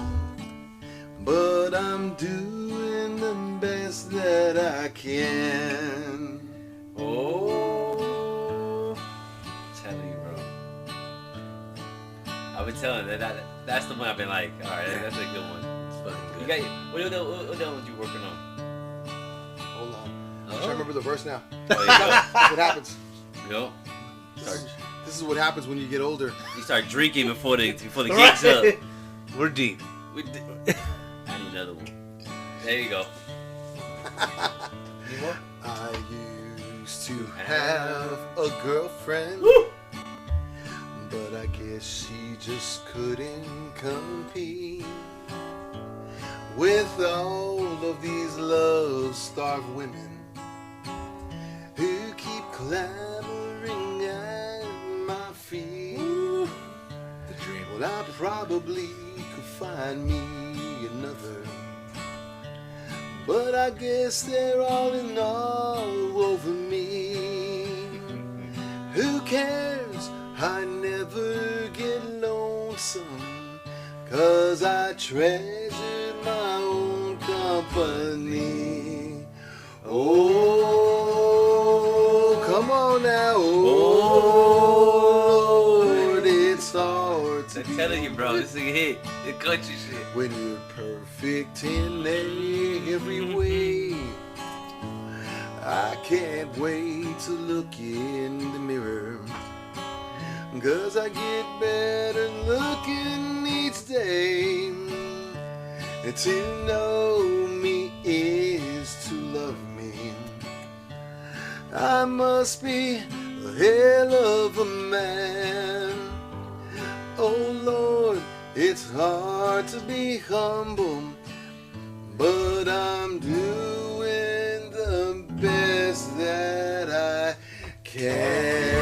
B: but I'm doing the best that I can.
C: Oh. I'm telling you, bro. I've been telling you that's the one I've been like, alright, that's a good one.
D: It's fucking
C: You
D: good.
C: got what else you working on?
B: Hold on. I'm trying to remember the verse now.
C: Oh, there you
B: That's what happens.
C: go.
B: This is what happens when you get older.
C: You start drinking before the gig's up.
D: We're deep.
C: I need another one. There you go.
D: Any more?
B: I used to have a girlfriend, but I guess she just couldn't compete with all of these love-starved women who keep clamoring at my feet.
D: The dream.
B: Well, I probably could find me another, but I guess they're all in all over me. Who cares? I never get lonesome, 'cause I treasured my own company. Oh, come on now. Oh, Lord, it's hard to
C: I'm
B: be
C: telling you, bro, this is a hit. The country shit.
B: when you're perfect in every way. I can't wait to look in the mirror, 'cause I get better looking each day. To know me is to love me. I must be a hell of a man. Oh Lord, it's hard to be humble, but I'm doing the best that I can.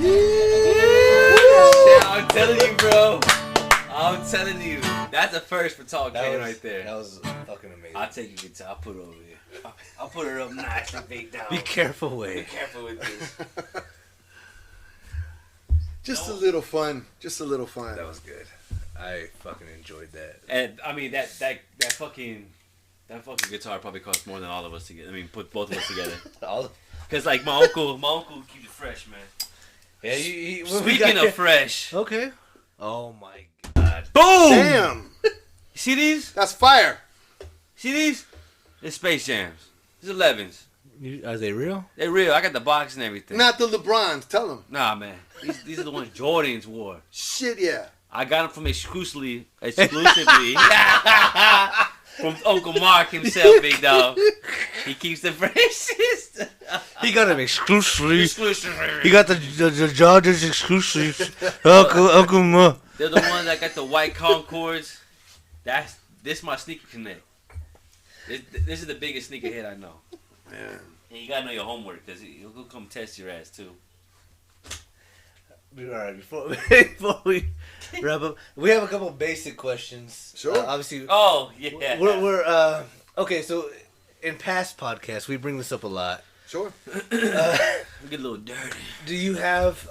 C: Yeah, I'm telling you, bro. I'm telling you. That's a first for Talk King right there.
D: That was fucking amazing.
C: I'll take your guitar. I'll put it over here. I'll put it up nice and big down.
D: Be careful,
C: Be
D: Wade.
C: careful with this.
B: Just a little fun. Just a little fun.
D: That was good. I fucking enjoyed that.
C: And I mean that fucking guitar probably cost more than all of us together. I mean, put both of us together. Cause like my uncle keeps it fresh, man.
D: Yeah,
C: Speaking of fresh,
D: Okay. Oh my god.
C: boom!
B: Damn,
C: You see these?
B: that's fire.
C: See these? It's Space Jams. It's 11s.
D: Are they real?
C: They're real. I got the box and everything.
B: Not the LeBrons. Tell them.
C: Nah, man. These are the ones Jordans wore.
B: Shit, yeah.
C: I got them from exclusively. From Uncle Mark himself, big dog. He keeps the freshest.
D: He got him exclusively.
C: Exclusive.
D: He got the Dodgers exclusive. Uncle Ma.
C: They're the ones that got the white Concords. This my sneaker connect. This is the biggest sneakerhead I know.
B: Man.
C: And you gotta know your homework because he'll go come test your ass too.
D: All right, before we wrap up, we have a couple basic questions.
B: Sure.
D: Obviously.
C: Oh yeah.
D: We're okay. So in past podcasts, we bring this up a lot.
B: Sure.
C: We get a little dirty.
D: Do you have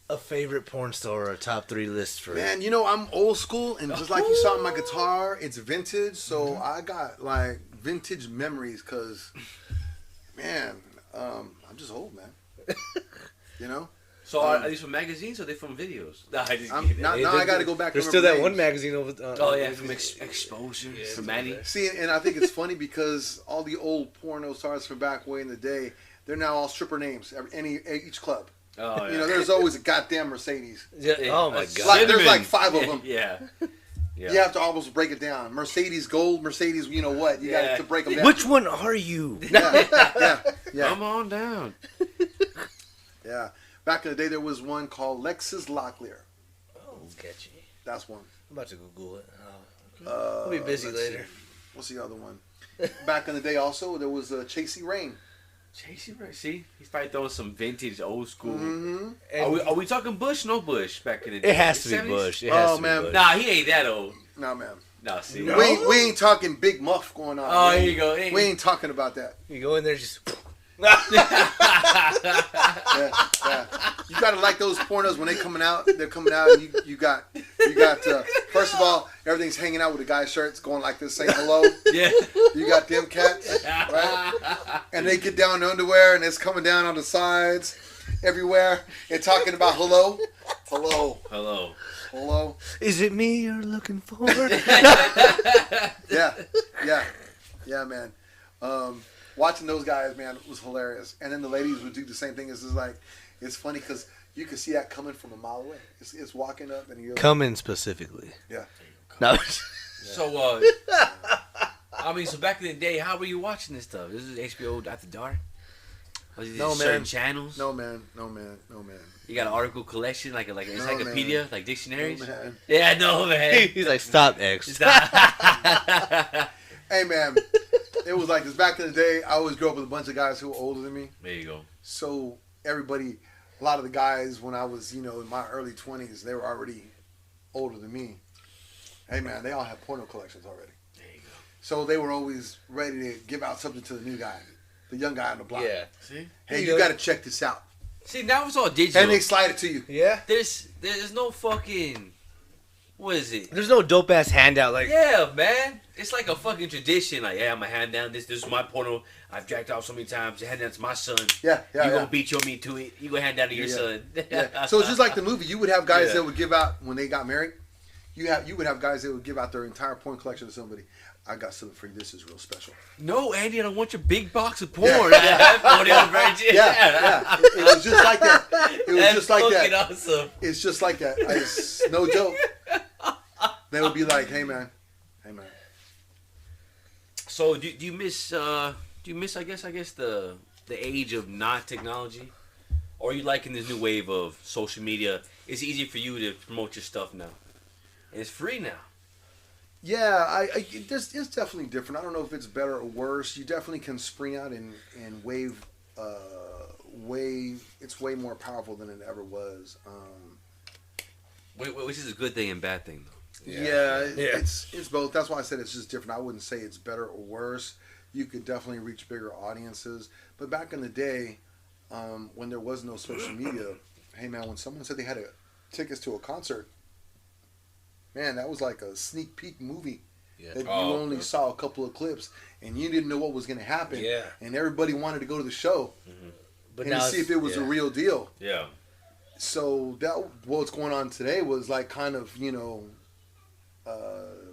D: a favorite porn star or a top 3 list for?
B: Man, you know, I'm old school, and just like you saw my guitar, it's vintage, so I got, like, vintage memories, because, man, I'm just old, man. You know?
C: So are these from magazines or are they from videos? No, I just kidding.
B: Now I got to go back.
D: There's
B: and
D: still
B: remember
D: that one
B: names.
D: magazine over.
C: Oh yeah, from Exposure, from Maddie.
B: See, and I think it's funny because all the old porno stars from back way in the day, they're now all stripper names. Each club.
C: Oh yeah.
B: You know, there's always a goddamn Mercedes.
D: Yeah. Oh my god.
B: Like, there's like 5 of them.
C: Yeah. Yeah.
B: You have to almost break it down. Mercedes gold, Mercedes, you know what? You got to break them down.
D: Which one are you?
B: Yeah.
C: Come on down.
B: Yeah. Back in the day, there was one called Lexus Locklear.
D: Oh, sketchy.
B: That's one.
D: I'm about to Google it. I'll be busy
B: let's
D: later.
B: see. What's the other one? Back in the day, also, there was Chasey Rain.
C: Chasey Ray, see? He's probably throwing some vintage, old school.
B: Mm-hmm.
C: Are we talking Bush? No Bush back in the day.
D: It has to be
C: 70s?
D: Bush. It has to be
B: man.
D: Bush.
C: Nah, he ain't that old.
B: No, man.
C: Nah, see.
D: No.
B: We ain't talking big muff going on.
C: Oh, here you go.
B: We ain't talking about that.
D: You go in there, just.
B: Yeah. You gotta like those pornos when they're coming out, and you got first of all, everything's hanging out with the guy's shirts going like this, saying hello.
C: Yeah.
B: You got them cats, right? And they get down in underwear and it's coming down on the sides, everywhere, and talking about hello.
D: Is it me you're looking for?
B: Yeah, man. Watching those guys, man, was hilarious. And then the ladies would do the same thing. It's funny because you can see that coming from a mile away. It's walking up and you're
D: Coming specifically.
B: Yeah.
D: No.
C: So, I mean, so back in the day, how were you watching this stuff? This is HBO After Dark? Was it
B: No,
C: certain
B: man.
C: channels?
B: No, man.
C: You got an article collection, like an encyclopedia,
B: man.
C: like dictionaries?
B: No, man.
C: Yeah, no, man.
D: He's like, stop, X.
C: Stop.
B: Hey, man. It was like this back in the day. I always grew up with a bunch of guys who were older than me.
C: There you go.
B: So everybody, a lot of the guys when I was, in my early 20s, they were already older than me. Hey, man, they all had porno collections already.
C: There you go.
B: So they were always ready to give out something to the new guy, the young guy on the block.
D: Yeah.
C: See?
B: Hey, you got to check this out.
C: See, now it's all digital.
B: And they slide it to you.
D: Yeah.
C: There's no fucking... What is it?
D: There's no dope ass handout like.
C: Yeah, man. It's like a fucking tradition. Like, yeah, I'm gonna hand down this. This is my porno. I've jacked off so many times. You hand down to my son.
B: Yeah.
C: You gonna beat your meat to it. You gonna hand down to your son.
B: Yeah. So it's just like the movie. You would have guys
C: Yeah.
B: that would give out when they got married. You would have guys that would give out their entire porn collection to somebody. I got something for you. This is real special.
C: No, Andy, I don't want your big box of porn.
B: Yeah.
C: Yeah.
B: It was just like that. It was
C: That's
B: just like
C: fucking
B: that.
C: awesome.
B: It's just like that. It's no joke. They would be like, "Hey man."
C: So do you miss I guess the age of not technology, or are you liking this new wave of social media? It's easy for you to promote your stuff now, and it's free now.
B: Yeah, it's definitely different. I don't know if it's better or worse. You definitely can spring out and wave. It's way more powerful than it ever was.
C: Which is a good thing and bad thing, though.
B: Yeah. It's both. That's why I said it's just different. I wouldn't say it's better or worse. You could definitely reach bigger audiences. But back in the day, when there was no social media, hey man, when someone said they had tickets to a concert, man, that was like a sneak peek movie.
D: Yeah.
B: That you only saw a couple of clips, and you didn't know what was going to happen.
D: Yeah.
B: And everybody wanted to go to the show
D: But
B: and
D: now
B: to see if it was a real deal.
C: Yeah.
B: So what's going on today was like kind of,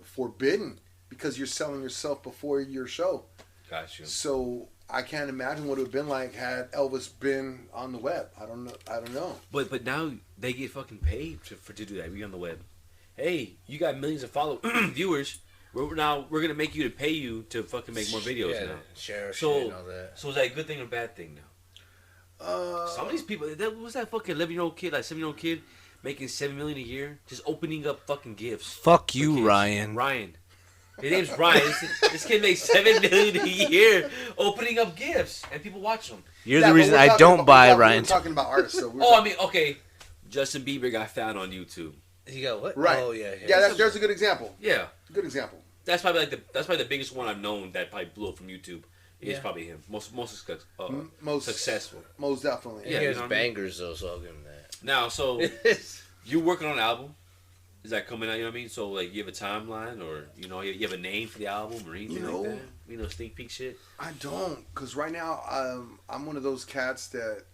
B: forbidden because you're selling yourself before your show.
C: Got you.
B: So I can't imagine what it would have been like had Elvis been on the web. I don't know.
C: But now they get fucking paid to do that. We on the web. Hey, you got millions of viewers. we're gonna make you to pay you to fucking make more videos now.
D: Share
C: So,
D: shit and all that.
C: so is that a good thing or bad thing now? Some of these people, was that fucking 11-year-old kid, like 7-year-old kid, making $7 million a year, just opening up fucking gifts.
D: Fuck
C: for
D: you,
C: kids.
D: Ryan.
C: Ryan. His name's Ryan. This kid makes $7 million a year opening up gifts, and people watch them.
D: You're the reason I don't buy Ryan.
B: We're talking about artists. So
C: I mean, okay. Justin Bieber got found on YouTube.
D: He got what?
B: Right.
D: Oh yeah.
B: There's a good example.
C: Yeah.
B: Good example.
C: That's probably the biggest one I've known that probably blew up from YouTube. It's probably him. Most successful.
B: Most definitely.
C: Yeah,
D: he has
C: you know
D: bangers though, so I'll give him that.
C: Now, so you working on an album? Is that coming out? You know what I mean? So like, you have a timeline, or you have a name for the album, or anything like that? Sneak peek shit.
B: I don't, cause right now I'm one of those cats that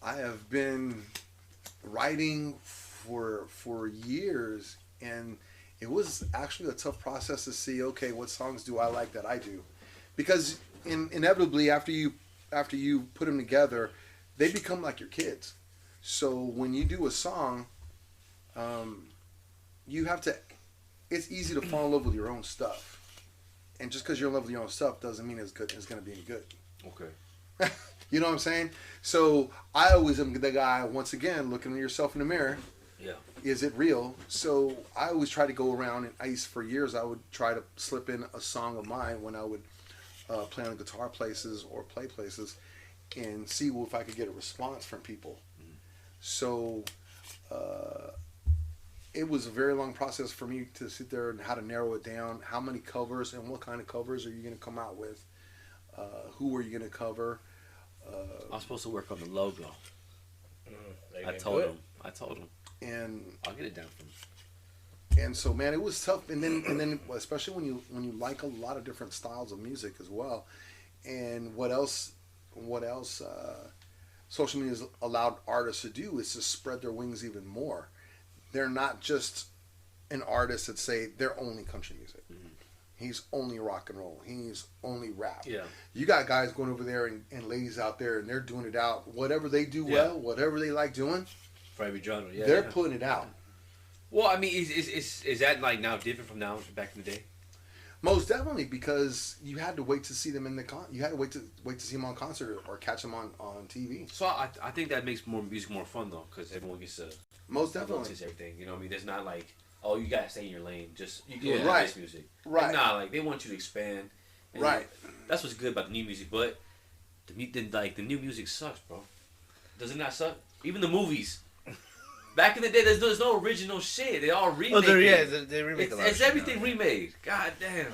B: I have been writing for years, and it was actually a tough process to see. Okay, what songs do I like that I do? Because inevitably after you put them together, they become like your kids. So when you do a song, you have to. It's easy to fall in love with your own stuff, and just because you're in love with your own stuff doesn't mean it's good. It's gonna be any good.
C: Okay.
B: You know what I'm saying? So I always am the guy, once again, looking at yourself in the mirror.
C: Yeah.
B: Is it real? So I always try to go around, and for years I would try to slip in a song of mine when I would play on guitar places or play places, and see if I could get a response from people. Mm-hmm. So it was a very long process for me to sit there and how to narrow it down. How many covers and what kind of covers are you going to come out with? Who are you going to cover?
C: I was supposed to work on the logo. I told him.
B: And
C: I'll get it down for him.
B: And so, man, it was tough. And then, especially when you like a lot of different styles of music as well. And what else? Social media has allowed artists to do is to spread their wings even more. They're not just an artist that say they're only country music. Mm-hmm. He's only rock and roll. He's only rap.
C: Yeah.
B: You got guys going over there and ladies out there, and they're doing it out. Whatever they do well, whatever they like doing,
C: for every genre,
B: they're putting it out.
C: Well, I mean, is that like now different from now back in the day?
B: Most definitely, because you had to wait to see them in the you had to wait to see them on concert or catch them on TV.
C: So I think that makes music more fun though, because everyone gets to
B: most definitely
C: everything. You know what I mean? There's not like, oh, you gotta stay in your lane. Just you can
B: right.
C: this music.
B: Right.
C: Like, like they want you to expand. And
B: right.
C: That's what's good about the new music, but the new music sucks, bro. Does it not suck? Even the movies. Back in the day, there's no original shit. They all remade.
D: Oh, they remake a lot.
C: It's everything remade. God damn.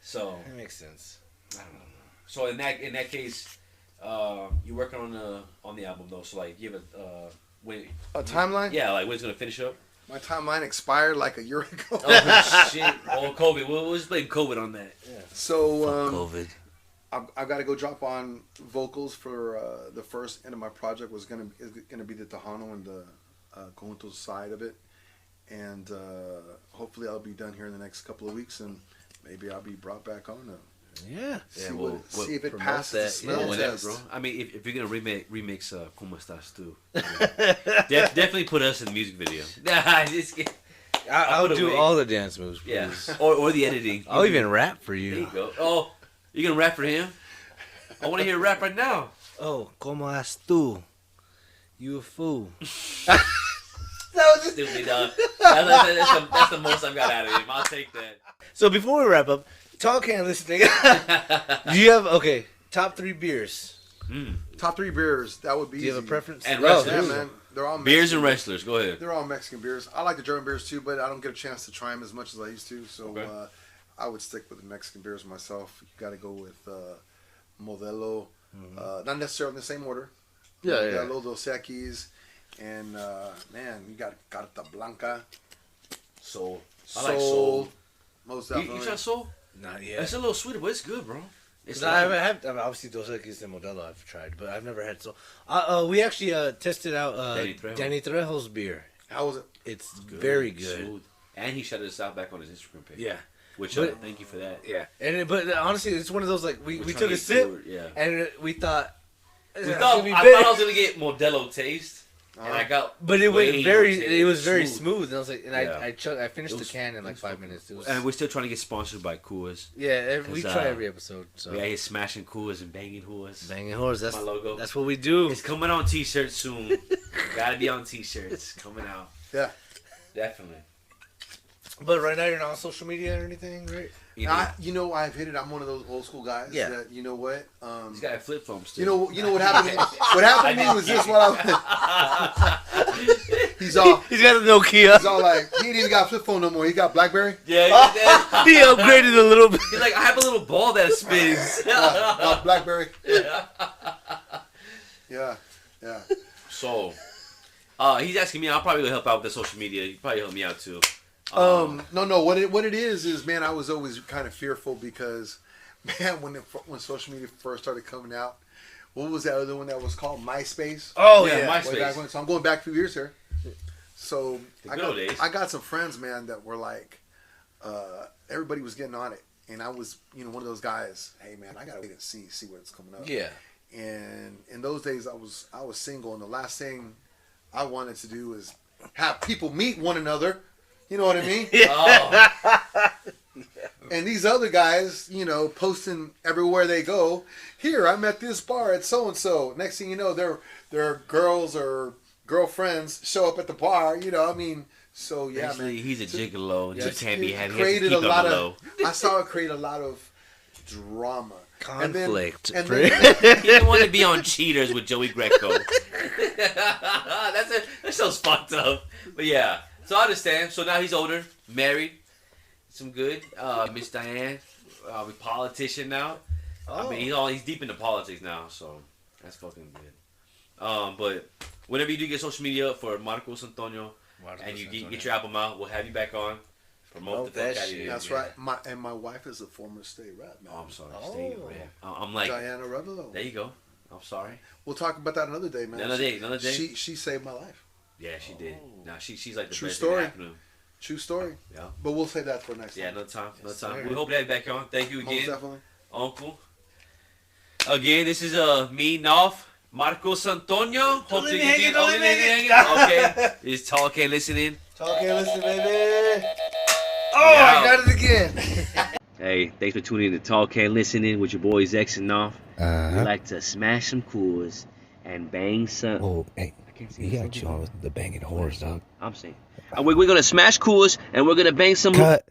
C: So
D: that makes sense.
C: I don't know. So in that case, you're working on the album though. So like, you have
B: a timeline.
C: Yeah, like when it's gonna finish up.
B: My timeline expired like a year ago.
C: Oh shit! Oh, COVID. We'll just blame COVID on that.
D: Yeah.
B: So
D: COVID.
B: I've got to go drop on vocals for the first end of my project. Is gonna be the Tejano and the Conjunto side of it, and hopefully I'll be done here in the next couple of weeks, and maybe I'll be brought back on. See if it passes the smell test,
C: bro. I mean, if you're gonna remix "Como Estás Tú," definitely put us in the music video.
D: I'll do all the dance moves, please.
C: Yeah, or the editing.
D: I'll even rap for you.
C: There you go. Oh, you gonna rap for him? I want to hear rap right now.
D: Oh, como estás tú? You a fool.
B: That was
C: stupid, dog. That's the most I've got out of him. I'll take that.
D: So before we wrap up, Tall Can listening. Do you have top 3 beers?
B: Top 3 beers. That would be.
D: Do you have a preference?
C: And wrestlers.
B: Yeah, man. They're all
C: beers
B: Mexican.
C: and wrestlers. Go ahead.
B: They're all Mexican beers. I like the German beers too, but I don't get a chance to try them as much as I used to. So
C: okay.
B: I would stick with the Mexican beers myself. You got to go with Modelo. Not necessarily in the same order. Modelo, Dos Equis, and man, you got Carta Blanca.
C: Soul.
B: I like Soul. Most definitely.
C: You tried Soul?
D: Not yet.
C: It's a little sweeter, but it's good, bro.
D: I have obviously Dos Equis and Modelo I've tried, but I've never had Soul. We actually tested out Danny Trejo's beer.
B: How was it?
D: It's good. Very good.
C: Smooth. And he shouted us out back on his Instagram page.
D: Yeah.
C: Which thank you for that.
D: Yeah. But honestly, it's one of those like we took a sip and we thought
C: I thought I was gonna get Modelo taste. and I got.
D: But it went
C: way
D: very.
C: more
D: It was very
C: smooth.
D: smooth. And I was like, and
C: Yeah.
D: I finished
C: It
D: the
C: was-
D: can in like
C: it was
D: 5
C: fucking-
D: minutes. It was.
C: And we're still trying to get sponsored by Coors.
D: Yeah, we
C: 'Cause,
D: try every episode. So
C: We out here smashing Coors and banging Coors.
D: banging horse. That's
C: My logo.
D: That's what we do.
C: It's coming on T-shirts soon. Gotta be on T-shirts coming out.
B: Yeah.
C: Definitely.
D: But right now you're not on social media or anything, right?
B: I've hit it. I'm one of those old school guys.
D: Yeah.
B: That, you know what?
C: He's got flip phones too.
B: You know what happened? What happened to me was this. He's all
D: He's got a Nokia.
B: he's all like he ain't even got a flip phone no more. He got BlackBerry.
C: Yeah.
D: He upgraded a little bit.
C: He's like, I have a little ball that spins.
B: BlackBerry.
C: Yeah.
B: Yeah. Yeah.
C: So, he's asking me. I'll probably help out with the social media. You probably help me out too.
B: No. What it is, man, I was always kind of fearful because, man, when social media first started coming out, what was that other one that was called MySpace?
D: Oh
C: Yeah,
D: yeah.
C: MySpace.
B: Way back when. So I'm going back a few years here. So
C: The good old days.
B: I got some friends, man, that were like, everybody was getting on it, and I was, one of those guys. Hey, man, I gotta wait and see what's coming up.
D: Yeah.
B: And in those days, I was single, and the last thing I wanted to do is have people meet one another. You know what I mean?
C: Oh.
B: And these other guys, posting everywhere they go. Here, I'm at this bar at so and so. Next thing you know, their girls or girlfriends show up at the bar. So yeah,
C: Actually,
B: man.
C: he's a gigolo.
B: Yeah,
C: Just can't be
B: it
C: had.
B: created
C: He
B: a
C: has to keep
B: lot
C: him
B: of.
C: low.
B: I saw it create a lot of drama,
D: Conflict.
B: And
C: He didn't want to be on Cheaters with Joey Greco. That sounds fucked up. But yeah, so I understand. So now he's older, married, some good. Miss Diane, we politician now. I mean, he's deep into politics now, so that's fucking good. But whenever you do get social media up for Marcos Antonio, and you get your album out, we'll have you back on. Promote the fuck out of you.
B: That's right. My wife is a former state rep, man.
C: Oh, I'm sorry. Stay rep. I'm like,
B: Diana Revelo.
C: there you go. I'm sorry.
B: We'll talk about that another day, man.
C: Another day.
B: She saved my life.
C: Yeah, she did. Now she's like the
B: True
C: best
B: story.
C: thing that happened to him.
B: True story.
C: Yeah.
B: But we'll save that for next time.
C: Yeah, another time.
D: sir.
C: We hope to have you back on. Thank you
B: Most
C: again,
B: definitely.
C: Uncle. Again, this is me, Nolf, Marcos Antonio. Hope to get you. Okay. It's Talk and Listening.
B: Talk and listen, baby.
D: Oh,
C: Yeah.
D: I got it again.
A: Hey, thanks for tuning in to Talk and Listening with your boys X and Off. We
E: Uh-huh.
A: like to smash some Coors and bang some.
E: Oh, hey,
A: I can't say
E: you
A: this
E: gotta
A: over.
E: chill with the banging horse, dog.
A: I'm saying. We're gonna smash Coors and we're gonna bang some.
E: Cut.